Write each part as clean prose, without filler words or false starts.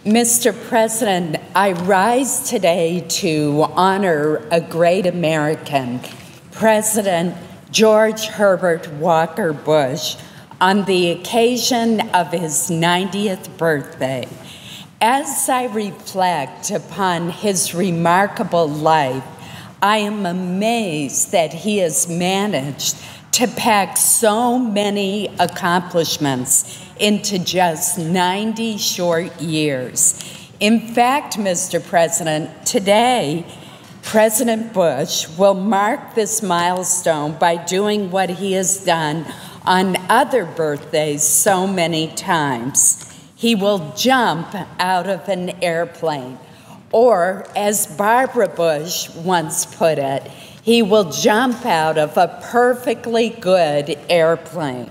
Mr. President, I rise today to honor a great American, President George Herbert Walker Bush, on the occasion of his 90th birthday. As I reflect upon his remarkable life, I am amazed that he has managed to pack so many accomplishments into just 90 short years. In fact, Mr. President, today, President Bush will mark this milestone by doing what he has done on other birthdays so many times. He will jump out of an airplane, or as Barbara Bush once put it, he will jump out of a perfectly good airplane.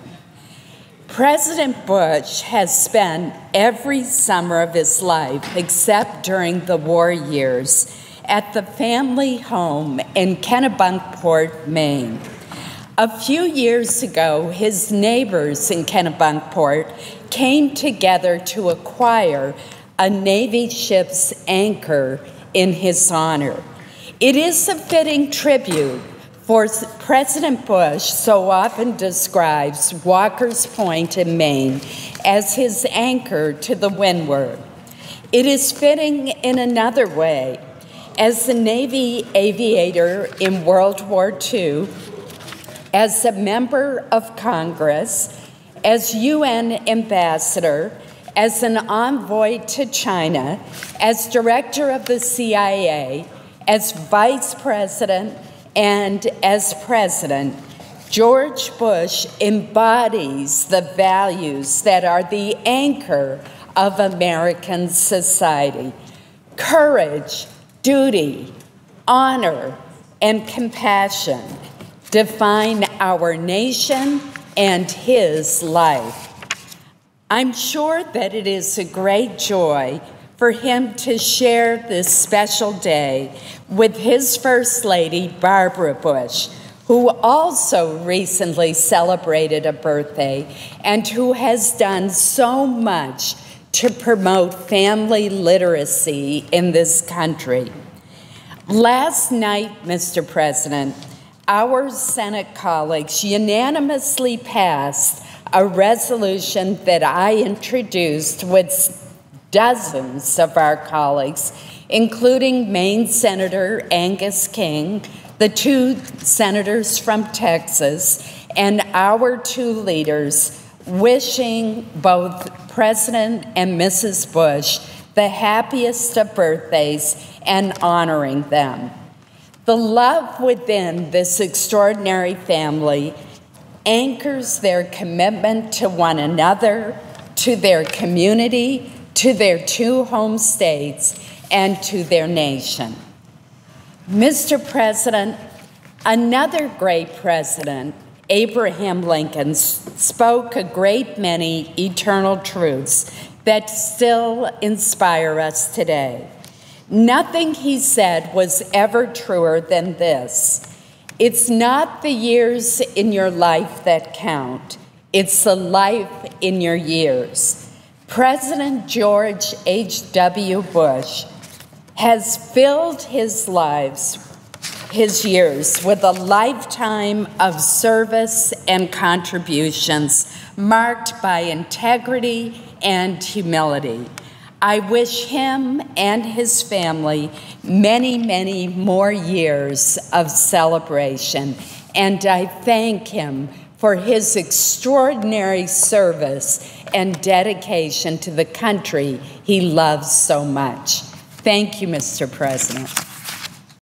President Bush has spent every summer of his life, except during the war years, at the family home in Kennebunkport, Maine. A few years ago, his neighbors in Kennebunkport came together to acquire a Navy ship's anchor in his honor. It is a fitting tribute, for President Bush so often describes Walker's Point in Maine as his anchor to the windward. It is fitting in another way. As a Navy aviator in World War II, as a member of Congress, as UN ambassador, as an envoy to China, as director of the CIA, as vice president, and as president, George Bush embodies the values that are the anchor of American society: courage, duty, honor, and compassion define our nation and his life. I'm sure that it is a great joy for him to share this special day with his First Lady, Barbara Bush, who also recently celebrated a birthday and who has done so much to promote family literacy in this country. Last night, Mr. President, our Senate colleagues unanimously passed a resolution that I introduced with dozens of our colleagues, including Maine Senator Angus King, the two senators from Texas, and our two leaders, wishing both President and Mrs. Bush the happiest of birthdays and honoring them. The love within this extraordinary family anchors their commitment to one another, to their community, to their two home states, and to their nation. Mr. President, another great president, Abraham Lincoln, spoke a great many eternal truths that still inspire us today. Nothing he said was ever truer than this: it's not the years in your life that count, it's the life in your years. President George H.W. Bush has filled his years with a lifetime of service and contributions marked by integrity and humility. I wish him and his family many, many more years of celebration, and I thank him for his extraordinary service and dedication to the country he loves so much. Thank you, Mr. President.